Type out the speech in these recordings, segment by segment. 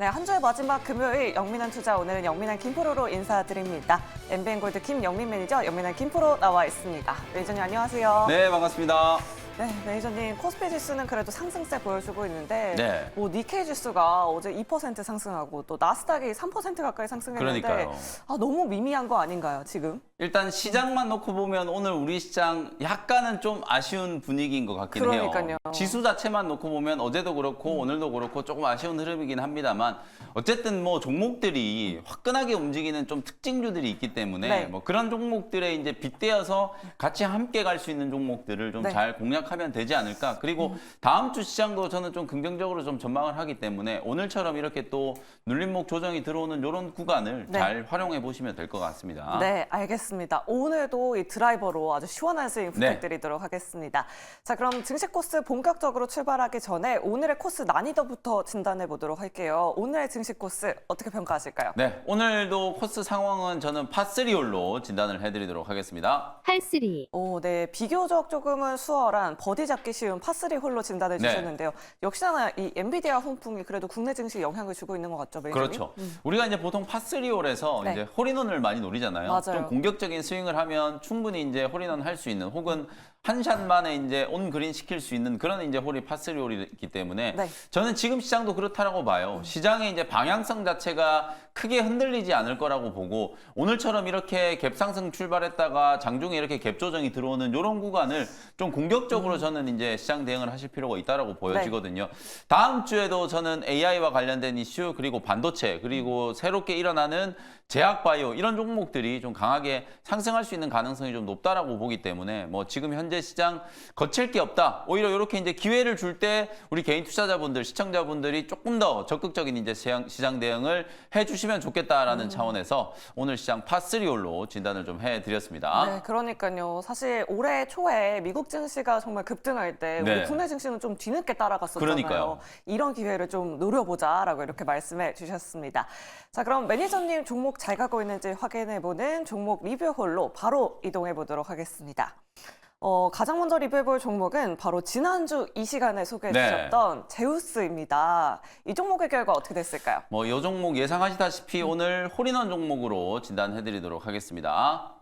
네, 한 주의 마지막 금요일 영민한 투자 오늘은 영민한 김프로로 인사드립니다. MBN골드 김영민 매니저, 영민한 김프로 나와 있습니다. 매니저님 안녕하세요. 네, 반갑습니다. 네, 매니저님 코스피 지수는 그래도 상승세 보여주고 있는데 네. 뭐 니케이 지수가 어제 2% 상승하고 또 나스닥이 3% 가까이 상승했는데 그러니까요. 너무 미미한 거 아닌가요, 지금? 일단 시장만 놓고 보면 오늘 우리 시장 약간은 좀 아쉬운 분위기인 것 같긴 그러니까요. 해요. 지수 자체만 놓고 보면 어제도 그렇고 오늘도 그렇고 조금 아쉬운 흐름이긴 합니다만 어쨌든 뭐 종목들이 화끈하게 움직이는 좀 특징주들이 있기 때문에 네. 뭐 그런 종목들에 이제 빗대어서 같이 함께 갈 수 있는 종목들을 좀 네. 잘 공략하면 되지 않을까. 그리고 다음 주 시장도 저는 좀 긍정적으로 좀 전망을 하기 때문에 오늘처럼 이렇게 또 눌림목 조정이 들어오는 이런 구간을 네. 잘 활용해 보시면 될 것 같습니다. 네, 알겠습니다. 오늘도 이 드라이버로 아주 시원한 스윙 네. 부탁드리도록 하겠습니다. 자, 그럼 증시 코스 본격적으로 출발하기 전에 오늘의 코스 난이도부터 진단해 보도록 할게요. 오늘의 증시 코스 어떻게 평가하실까요? 네, 오늘도 코스 상황은 저는 파3홀로 진단을 해드리도록 하겠습니다. 팔3. 오, 네, 비교적 조금은 수월한 버디 잡기 쉬운 파3 홀로 진단해 네. 주셨는데요. 역시나 이 엔비디아 훈풍이 그래도 국내 증시에 영향을 주고 있는 것 같죠, 매니저님? 그렇죠. 우리가 이제 보통 파3홀에서 네. 이제 홀인원을 많이 노리잖아요. 맞아요. 좀 공격적인 스윙을 하면 충분히 이제 홀인원 할 수 있는 혹은 한 샷 만에 이제 온 그린 시킬 수 있는 그런 이제 홀이 파3홀이기 때문에 네. 저는 지금 시장도 그렇다라고 봐요. 시장의 이제 방향성 자체가 크게 흔들리지 않을 거라고 보고 오늘처럼 이렇게 갭상승 출발했다가 장중에 이렇게 갭 조정이 들어오는 이런 구간을 좀 공격적으로 저는 이제 시장 대응을 하실 필요가 있다라고 보여지거든요. 다음 주에도 저는 AI와 관련된 이슈 그리고 반도체 그리고 새롭게 일어나는 제약바이오 이런 종목들이 좀 강하게 상승할 수 있는 가능성이 좀 높다라고 보기 때문에 뭐 지금 현재 시장 거칠 게 없다. 오히려 이렇게 이제 기회를 줄 때 우리 개인 투자자분들, 시청자분들이 조금 더 적극적인 이제 시장 대응을 해주시면 좋겠다라는 차원에서 오늘 시장 파3홀로 진단을 좀 해드렸습니다. 네, 그러니까요. 사실 올해 초에 미국 증시가 정말 급등할 때 우리 네. 국내 증시는 좀 뒤늦게 따라갔었잖아요. 그러니까요. 이런 기회를 좀 노려보자라고 이렇게 말씀해 주셨습니다. 자, 그럼 매니저님 종목 잘 가고 있는지 확인해보는 종목 리뷰홀로 바로 이동해 보도록 하겠습니다. 가장 먼저 리뷰해볼 종목은 바로 지난주 이 시간에 소개해 네. 주셨던 제우스입니다. 이 종목의 결과 어떻게 됐을까요? 뭐 이 종목 예상하시다시피 오늘 홀인원 종목으로 진단해드리도록 하겠습니다.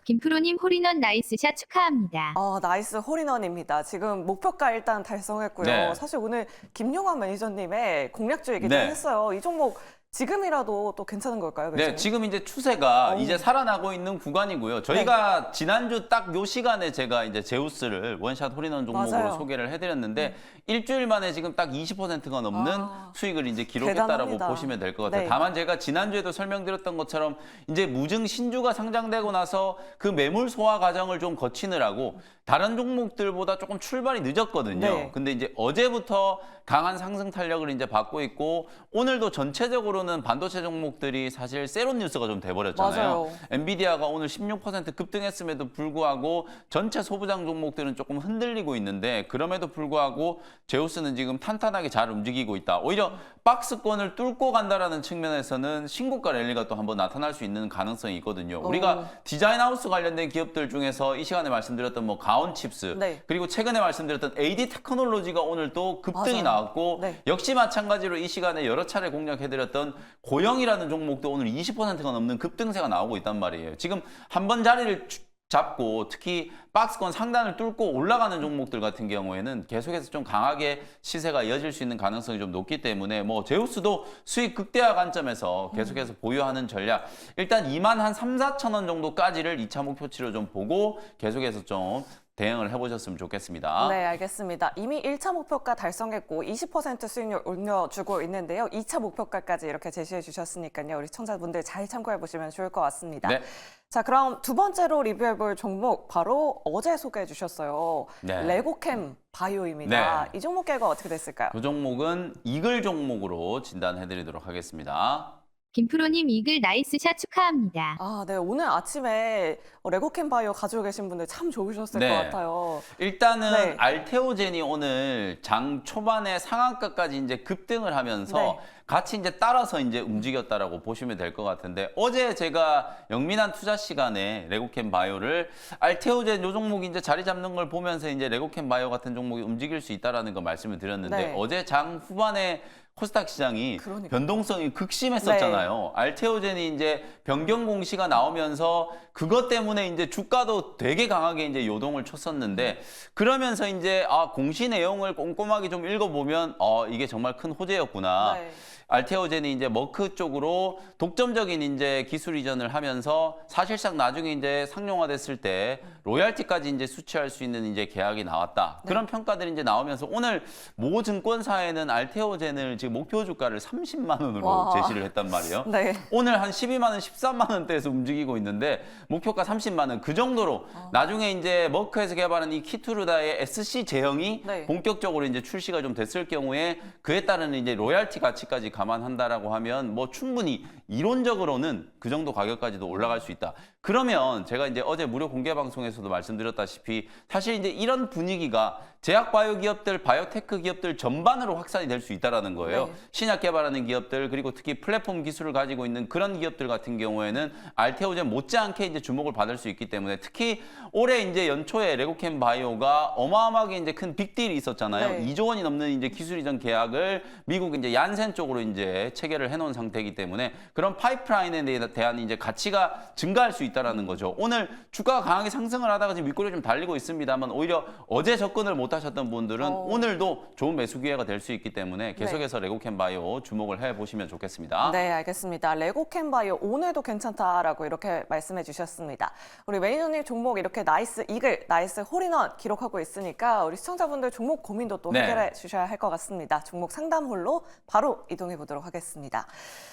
김프로님 홀인원 나이스샷 축하합니다. 나이스 홀인원입니다. 지금 목표가 일단 달성했고요. 네. 사실 오늘 김용환 매니저님의 공략주 얘기 좀 네. 했어요. 이 종목 지금이라도 또 괜찮은 걸까요? 네, 매니저님? 지금 이제 추세가 오. 이제 살아나고 있는 구간이고요. 저희가 지난주 딱 요 시간에 제가 이제 제우스를 원샷 홀인원 종목으로 맞아요. 소개를 해드렸는데 일주일 만에 지금 딱 20%가 넘는 수익을 이제 기록했다라고 대단합니다. 보시면 될 것 같아요. 네. 다만 제가 지난주에도 설명드렸던 것처럼 이제 무증 신주가 상장되고 나서 그 매물 소화 과정을 좀 거치느라고 다른 종목들보다 조금 출발이 늦었거든요. 네. 근데 이제 어제부터 강한 상승 탄력을 이제 받고 있고 오늘도 전체적으로는 반도체 종목들이 사실 세론 뉴스가 좀 돼버렸잖아요. 맞아요. 엔비디아가 오늘 16% 급등했음에도 불구하고 전체 소부장 종목들은 조금 흔들리고 있는데 그럼에도 불구하고 제우스는 지금 탄탄하게 잘 움직이고 있다. 오히려 박스권을 뚫고 간다라는 측면에서는 신고가 랠리가 또 한번 나타날 수 있는 가능성이 있거든요. 우리가 디자인 하우스 관련된 기업들 중에서 이 시간에 말씀드렸던 뭐 가온칩스 네. 그리고 최근에 말씀드렸던 AD 테크놀로지가 오늘 또 급등이 맞아요. 나왔고 네. 역시 마찬가지로 이 시간에 여러 차례 공략해드렸던 고영이라는 종목도 오늘 20%가 넘는 급등세가 나오고 있단 말이에요. 지금 한 번 자리를 잡고 특히 박스권 상단을 뚫고 올라가는 종목들 같은 경우에는 계속해서 좀 강하게 시세가 이어질 수 있는 가능성이 좀 높기 때문에 뭐 제우스도 수익 극대화 관점에서 계속해서 보유하는 전략 일단 2만 한 3, 4천 원 정도까지를 2차 목표치로 좀 보고 계속해서 좀 대응을 해보셨으면 좋겠습니다. 네, 알겠습니다. 이미 1차 목표가 달성했고 20% 수익률 올려주고 있는데요. 2차 목표가까지 이렇게 제시해 주셨으니까요. 우리 시청자분들 잘 참고해 보시면 좋을 것 같습니다. 네. 자, 그럼 두 번째로 리뷰해 볼 종목 바로 어제 소개해 주셨어요. 네. 레고캠 바이오입니다. 네. 이 종목 결과 어떻게 됐을까요? 그 종목은 이글 종목으로 진단해드리도록 하겠습니다. 김프로님 이글 나이스샷 축하합니다. 네. 오늘 아침에 레고캠 바이오 가지고 계신 분들 참 좋으셨을 네. 것 같아요. 일단은 네. 알테오젠이 오늘 장 초반에 상한가까지 이제 급등을 하면서 네. 같이 이제 따라서 이제 움직였다라고 보시면 될 것 같은데 어제 제가 영민한 투자 시간에 레고캠 바이오를 알테오젠 요 종목이 이제 자리 잡는 걸 보면서 이제 레고캠 바이오 같은 종목이 움직일 수 있다라는 거 말씀을 드렸는데 네. 어제 장 후반에 코스닥 시장이 그러니까요. 변동성이 극심했었잖아요. 알테오젠이 이제 변경 공시가 나오면서 그것 때문에 이제 주가도 되게 강하게 이제 요동을 쳤었는데 그러면서 이제 공시 내용을 꼼꼼하게 좀 읽어보면 이게 정말 큰 호재였구나. 네. 알테오젠이 이제 머크 쪽으로 독점적인 이제 기술 이전을 하면서 사실상 나중에 이제 상용화됐을 때 로얄티까지 이제 수취할 수 있는 이제 계약이 나왔다. 그런 평가들이 이제 나오면서 오늘 모 증권사에는 알테오젠을 지금 목표 주가를 30만 원으로 와. 제시를 했단 말이에요. 네. 오늘 한 12만 원, 13만 원대에서 움직이고 있는데 목표가 30만 원. 그 정도로 나중에 이제 머크에서 개발한 이 키투르다의 SC 제형이 네. 본격적으로 이제 출시가 좀 됐을 경우에 그에 따른 이제 로얄티 가치까지 감안한다라고 하면 뭐 충분히 이론적으로는 그 정도 가격까지도 올라갈 수 있다. 그러면 제가 이제 어제 무료 공개 방송에서도 말씀드렸다시피 사실 이제 이런 분위기가 제약 바이오 기업들, 바이오테크 기업들 전반으로 확산이 될 수 있다라는 거예요. 네. 신약 개발하는 기업들 그리고 특히 플랫폼 기술을 가지고 있는 그런 기업들 같은 경우에는 알테오젠 못지않게 이제 주목을 받을 수 있기 때문에 특히 올해 이제 연초에 레고캠 바이오가 어마어마하게 이제 큰 빅딜이 있었잖아요. 네. 2조 원이 넘는 이제 기술 이전 계약을 미국 이제 얀센 쪽으로 이제 체결을 해놓은 상태이기 때문에 그런 파이프라인에 대한 이제 가치가 증가할 수 있다라는 거죠. 오늘 주가가 강하게 상승을 하다가 지금 윗꼬리 좀 달리고 있습니다만 오히려 어제 접근을 못 하셨던 분들은 오늘도 좋은 매수 기회가 될 수 있기 때문에 계속해서 레고캠 바이오 주목을 해 보시면 좋겠습니다. 네, 알겠습니다. 레고캠바이오 오늘도 괜찮다라고 이렇게 말씀해 주셨습니다. 우리 매니저님 종목 이렇게 나이스 이글, 나이스 홀인원 기록하고 있으니까 우리 시청자분들 종목 고민도 또 네. 해결해 주셔야 할 것 같습니다. 종목 상담홀로 바로 이동해 보도록 하겠습니다.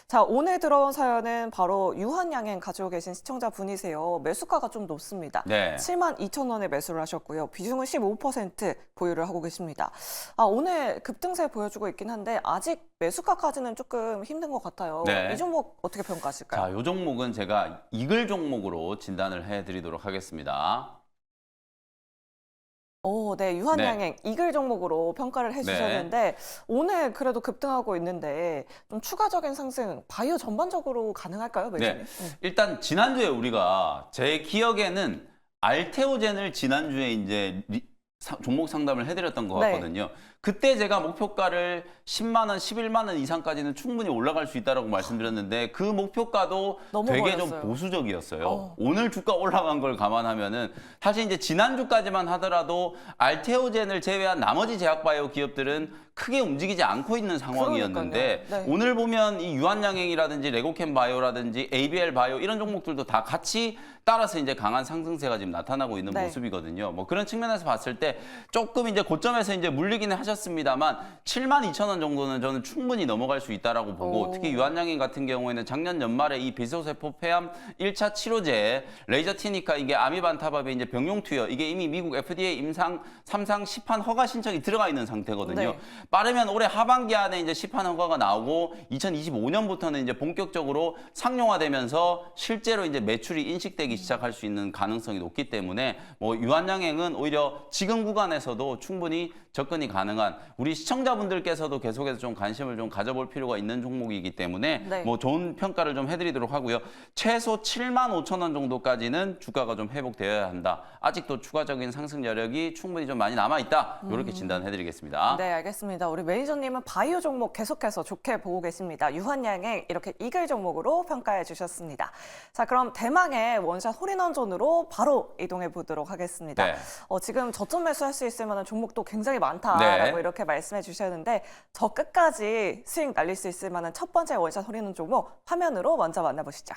자, 오늘 들어온 사연은 바로 유한양행 가지고 계신 시청자분이세요. 매수가가 좀 높습니다. 네. 72,000원에 매수를 하셨고요. 비중은 15% 보유를 하고 계십니다. 오늘 급등세 보여주고 있긴 한데 아직 매수가까지는 조금 힘든 것 같아요. 네. 이 종목 어떻게 평가하실까요? 자, 이 종목은 제가 이글 종목으로 진단을 해드리도록 하겠습니다. 네, 유한양행 이글 종목으로 평가를 해주셨는데 오늘 그래도 급등하고 있는데 좀 추가적인 상승 바이오 전반적으로 가능할까요, 매니저님? 네. 일단 지난주에 우리가 제 기억에는 알테오젠을 지난주에 이제 종목 상담을 해드렸던 것 네. 같거든요. 그때 제가 목표가를 10만 원, 11만 원 이상까지는 충분히 올라갈 수 있다고 말씀드렸는데 그 목표가도 되게 좀 넘어버렸어요. 보수적이었어요. 오늘 주가 올라간 걸 감안하면은 사실 이제 지난주까지만 하더라도 알테오젠을 제외한 나머지 제약바이오 기업들은 크게 움직이지 않고 있는 상황이었는데 그러니까요. 네. 오늘 보면 이 유한양행이라든지 레고캠 바이오라든지 ABL 바이오 이런 종목들도 다 같이 따라서 이제 강한 상승세가 지금 나타나고 있는 네. 모습이거든요. 뭐 그런 측면에서 봤을 때 조금 이제 고점에서 이제 물리기는 하셨습니다만 72,000원 정도는 저는 충분히 넘어갈 수 있다라고 보고 특히 유한양행 같은 경우에는 작년 연말에 이 비소세포 폐암 1차 치료제 레이저티니카 이게 아미반타밥의 이제 병용 투여 이게 이미 미국 FDA 임상 3상 시판 허가 신청이 들어가 있는 상태거든요. 네. 빠르면 올해 하반기 안에 이제 시판 허가가 나오고 2025년부터는 이제 본격적으로 상용화되면서 실제로 이제 매출이 인식되기 시작할 수 있는 가능성이 높기 때문에 뭐 유한양행은 오히려 지금 구간에서도 충분히 접근이 가능한 우리 시청자분들께서도 계속해서 좀 관심을 좀 가져볼 필요가 있는 종목이기 때문에 네. 뭐 좋은 평가를 좀 해드리도록 하고요. 최소 75,000원 정도까지는 주가가 좀 회복되어야 한다. 아직도 추가적인 상승 여력이 충분히 좀 많이 남아있다. 이렇게 진단해드리겠습니다. 네, 알겠습니다. 우리 매니저님은 바이오 종목 계속해서 좋게 보고 계십니다. 유한양행 이렇게 이글 종목으로 평가해 주셨습니다. 자, 그럼 대망의 원샷 홀인원존으로 바로 이동해 보도록 하겠습니다. 네. 지금 저점 매수할 수 있을 만한 종목도 굉장히 많다라고 네. 이렇게 말씀해 주셨는데 저 끝까지 수익 날릴 수 있을 만한 첫 번째 원샷 홀인원 종목 화면으로 먼저 만나보시죠.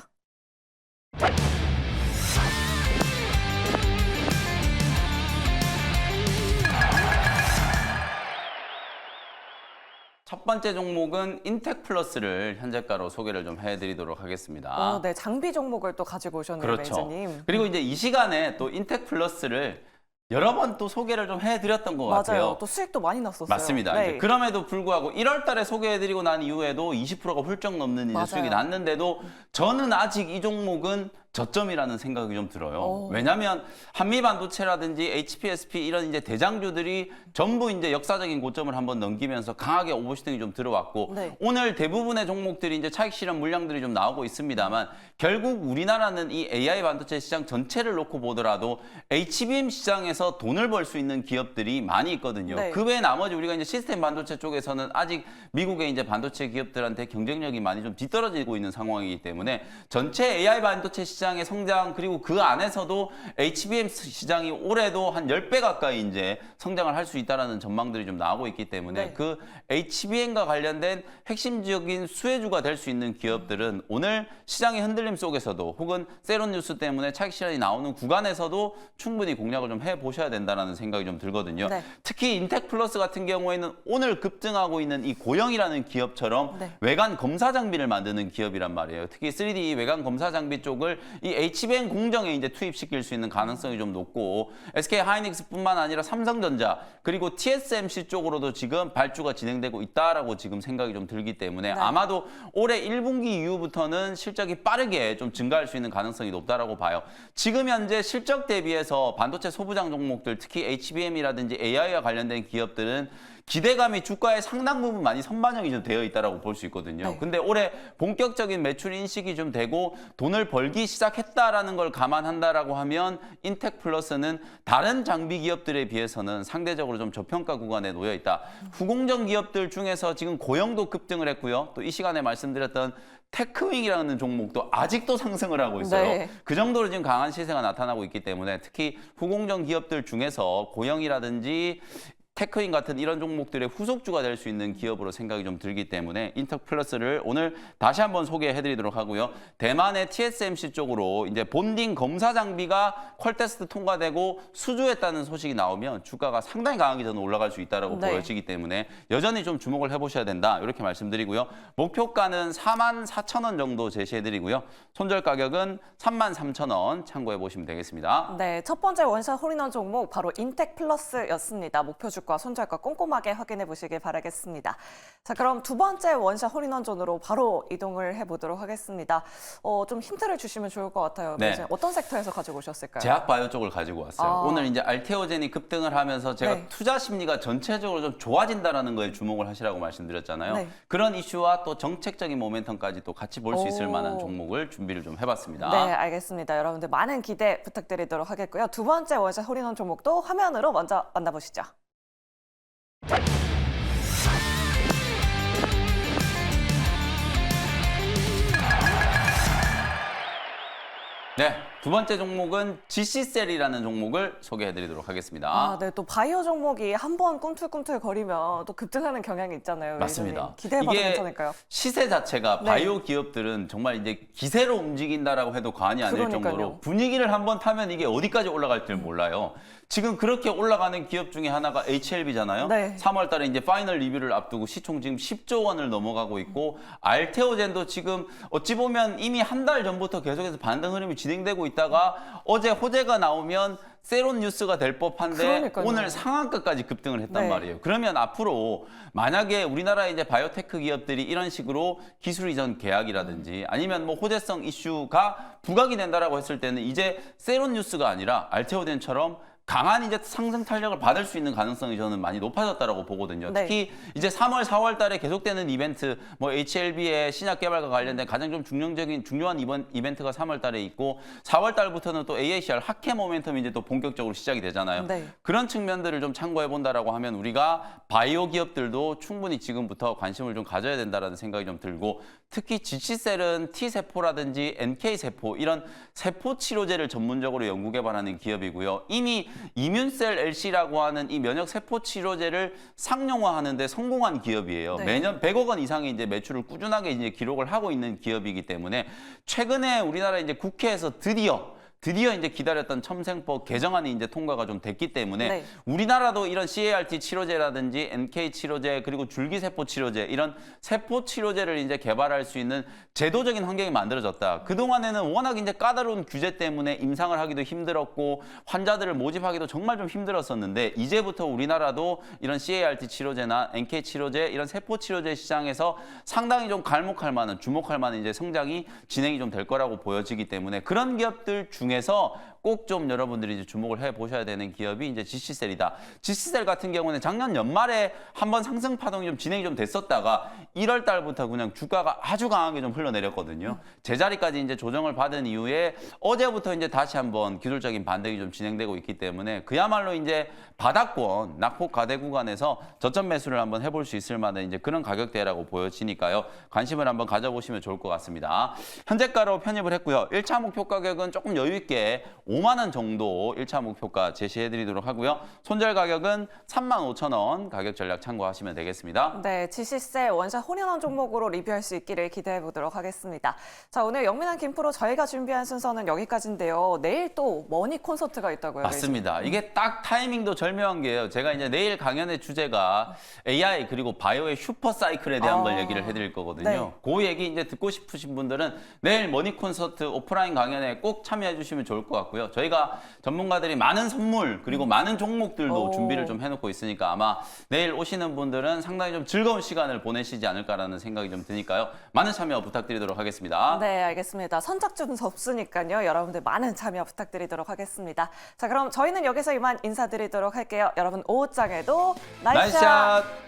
첫 번째 종목은 인텍플러스를 현재가로 소개를 좀 해드리도록 하겠습니다. 네, 장비 종목을 또 가지고 오셨네요, 그렇죠. 매니저님. 그리고 이제 이 시간에 또 인텍플러스를 여러 번 또 소개를 좀 해드렸던 것 맞아요. 같아요. 또 수익도 많이 났었어요. 맞습니다. 네. 이제 그럼에도 불구하고 1월 달에 소개해드리고 난 이후에도 20%가 훌쩍 넘는 이제 맞아요. 수익이 났는데도 저는 아직 이 종목은 저점이라는 생각이 좀 들어요. 왜냐하면 한미반도체라든지 HPSP 이런 이제 대장주들이 전부 이제 역사적인 고점을 한번 넘기면서 강하게 오버슈팅이 좀 들어왔고 네. 오늘 대부분의 종목들이 이제 차익 실현 물량들이 좀 나오고 있습니다만 결국 우리나라는 이 AI 반도체 시장 전체를 놓고 보더라도 HBM 시장에서 시장에서 돈을 벌 수 있는 기업들이 많이 있거든요. 네. 그 외에 나머지 우리가 이제 시스템 반도체 쪽에서는 아직 미국의 이제 반도체 기업들한테 경쟁력이 많이 좀 뒤떨어지고 있는 상황이기 때문에 전체 AI 반도체 시장의 성장 그리고 그 안에서도 HBM 시장이 올해도 한 10배 가까이 이제 성장을 할 수 있다라는 전망들이 좀 나오고 있기 때문에 네. 그 HBM과 관련된 핵심적인 수혜주가 될 수 있는 기업들은 오늘 시장의 흔들림 속에서도 혹은 세론 뉴스 때문에 차익 실현이 나오는 구간에서도 충분히 공략을 좀 해보셔야 된다는 생각이 좀 들거든요. 네. 특히 인텍플러스 같은 경우에는 오늘 급등하고 있는 이 고영이라는 기업처럼 네. 외관 검사 장비를 만드는 기업이란 말이에요. 특히 3D 외관 검사 장비 쪽을 이 HBM 공정에 이제 투입시킬 수 있는 가능성이 좀 높고 SK 하이닉스뿐만 아니라 삼성전자 그리고 TSMC 쪽으로도 지금 발주가 진행되고 있다라고 지금 생각이 좀 들기 때문에 네. 아마도 올해 1분기 이후부터는 실적이 빠르게 좀 증가할 수 있는 가능성이 높다라고 봐요. 지금 현재 실적 대비해서 반도체 소부장 종목들 특히 HBM이라든지 AI와 관련된 기업들은 기대감이 주가에 상당 부분 많이 선반영이 좀 되어 있다라고 볼 수 있거든요. 네. 근데 올해 본격적인 매출 인식이 좀 되고 돈을 벌기 시작했다라는 걸 감안한다라고 하면 인텍플러스는 다른 장비 기업들에 비해서는 상대적으로 좀 저평가 구간에 놓여 있다. 후공정 기업들 중에서 지금 고영도 급등을 했고요. 또 이 시간에 말씀드렸던 테크윙이라는 종목도 아직도 상승을 하고 있어요. 네. 그 정도로 지금 강한 시세가 나타나고 있기 때문에 특히 후공정 기업들 중에서 고영이라든지 테크인 같은 이런 종목들의 후속주가 될 수 있는 기업으로 생각이 좀 들기 때문에 인텍플러스를 오늘 다시 한번 소개해드리도록 하고요. 대만의 TSMC 쪽으로 이제 본딩 검사 장비가 퀄테스트 통과되고 수주했다는 소식이 나오면 주가가 상당히 강하게 저는 올라갈 수 있다고 네. 보여지기 때문에 여전히 좀 주목을 해보셔야 된다 이렇게 말씀드리고요. 목표가는 44,000원 정도 제시해드리고요. 손절 가격은 33,000원 참고해 보시면 되겠습니다. 네, 첫 번째 원샷 홀인원 종목 바로 인텍플러스였습니다. 목표 주가, 손절가 꼼꼼하게 확인해 보시길 바라겠습니다. 자, 그럼 두 번째 원샷 홀인원 존으로 바로 이동을 해보도록 하겠습니다. 좀 힌트를 주시면 좋을 것 같아요. 네. 어떤 섹터에서 가지고 오셨을까요? 제약바이오 쪽을 가지고 왔어요. 아. 오늘 이제 알테오젠이 급등을 하면서 제가 네. 투자 심리가 전체적으로 좀 좋아진다라는 거에 주목을 하시라고 말씀드렸잖아요. 네. 그런 이슈와 또 정책적인 모멘텀까지 또 같이 볼 수 있을 오. 만한 종목을 준비를 좀 해봤습니다. 네, 알겠습니다. 여러분들 많은 기대 부탁드리도록 하겠고요. 두 번째 원샷 홀인원 종목도 화면으로 먼저 만나보시죠. 네, 두 번째 종목은 GC셀이라는 종목을 소개해드리도록 하겠습니다. 아, 네, 또 바이오 종목이 한번 꿈틀꿈틀 거리면 또 급등하는 경향이 있잖아요. 맞습니다. 기대해봐도 이게 괜찮을까요? 시세 자체가 네. 바이오 기업들은 정말 이제 기세로 움직인다라고 해도 과언이 아닐 그러니까요. 정도로 분위기를 한번 타면 이게 어디까지 올라갈지 몰라요. 지금 그렇게 올라가는 기업 중에 하나가 HLB잖아요. 네. 3월 달에 이제 파이널 리뷰를 앞두고 시총 지금 10조 원을 넘어가고 있고 알테오젠도 지금 어찌 보면 이미 한 달 전부터 계속해서 반등 흐름이 진행되고 있다가 어제 호재가 나오면 세론 뉴스가 될 법한데 그러니까요. 오늘 상한가까지 급등을 했단 네. 말이에요. 그러면 앞으로 만약에 우리나라의 이제 바이오테크 기업들이 이런 식으로 기술 이전 계약이라든지 아니면 뭐 호재성 이슈가 부각이 된다라고 했을 때는 이제 세론 뉴스가 아니라 알테오젠처럼 강한 이제 상승 탄력을 받을 수 있는 가능성이 저는 많이 높아졌다라고 보거든요. 네. 특히 이제 3월, 4월 달에 계속되는 이벤트, 뭐 HLB의 신약 개발과 관련된 가장 좀 중요한 이벤트가 3월 달에 있고 4월 달부터는 또 AACR 학회 모멘텀이 이제 또 본격적으로 시작이 되잖아요. 네. 그런 측면들을 좀 참고해 본다라고 하면 우리가 바이오 기업들도 충분히 지금부터 관심을 좀 가져야 된다라는 생각이 좀 들고 특히 GC셀은 T세포라든지 NK세포 이런 세포 치료제를 전문적으로 연구 개발하는 기업이고요. 이미 이뮨셀 LC라고 하는 이 면역 세포 치료제를 상용화하는 데 성공한 기업이에요. 네. 매년 100억 원 이상의 이제 매출을 꾸준하게 이제 기록을 하고 있는 기업이기 때문에 최근에 우리나라 이제 국회에서 드디어 이제 기다렸던 첨생법 개정안이 이제 통과가 좀 됐기 때문에 네. 우리나라도 이런 CAR-T 치료제라든지 NK 치료제 그리고 줄기세포 치료제 이런 세포 치료제를 이제 개발할 수 있는 제도적인 환경이 만들어졌다. 그동안에는 워낙 이제 까다로운 규제 때문에 임상을 하기도 힘들었고 환자들을 모집하기도 정말 좀 힘들었었는데 이제부터 우리나라도 이런 CAR-T 치료제나 NK 치료제 이런 세포 치료제 시장에서 상당히 좀 갈목할 만한 주목할 만한 이제 성장이 진행이 좀 될 거라고 보여지기 때문에 그런 기업들 중에서 꼭 좀 여러분들이 이제 주목을 해 보셔야 되는 기업이 이제 GC셀이다. GC셀 같은 경우는 작년 연말에 한번 상승 파동이 좀 진행이 좀 됐었다가 1월 달부터 그냥 주가가 아주 강하게 좀 흘러내렸거든요. 제자리까지 이제 조정을 받은 이후에 어제부터 이제 다시 한번 기술적인 반등이 좀 진행되고 있기 때문에 그야말로 이제 바닥권 낙폭 가대 구간에서 저점 매수를 한번 해볼 수 있을 만한 이제 그런 가격대라고 보여지니까요. 관심을 한번 가져보시면 좋을 것 같습니다. 현재가로 편입을 했고요. 1차 목표 가격은 조금 여유 있게 5만 원 정도 1차 목표가 제시해드리도록 하고요. 손절 가격은 35,000원 가격 전략 참고하시면 되겠습니다. 네, GC셀 원샷 홀인원 종목으로 리뷰할 수 있기를 기대해 보도록 하겠습니다. 자, 오늘 영민한 김프로 저희가 준비한 순서는 여기까지인데요. 내일 또 머니 콘서트가 있다고요. 맞습니다. 이게 딱 타이밍도 절묘한 게요. 제가 이제 내일 강연의 주제가 AI 그리고 바이오의 슈퍼 사이클에 대한 걸 얘기를 해드릴 거거든요. 네. 그 얘기 이제 듣고 싶으신 분들은 내일 머니 콘서트 오프라인 강연에 꼭 참여해 주시면 좋을 것 같고요. 저희가 전문가들이 많은 선물 그리고 많은 종목들도 오. 준비를 좀 해놓고 있으니까 아마 내일 오시는 분들은 상당히 좀 즐거운 시간을 보내시지 않을까라는 생각이 좀 드니까요. 많은 참여 부탁드리도록 하겠습니다. 네, 알겠습니다. 선착순 접수니까요. 여러분들 많은 참여 부탁드리도록 하겠습니다. 자, 그럼 저희는 여기서 이만 인사드리도록 할게요. 여러분 오후장에도 나이스 샷! 나이스 샷!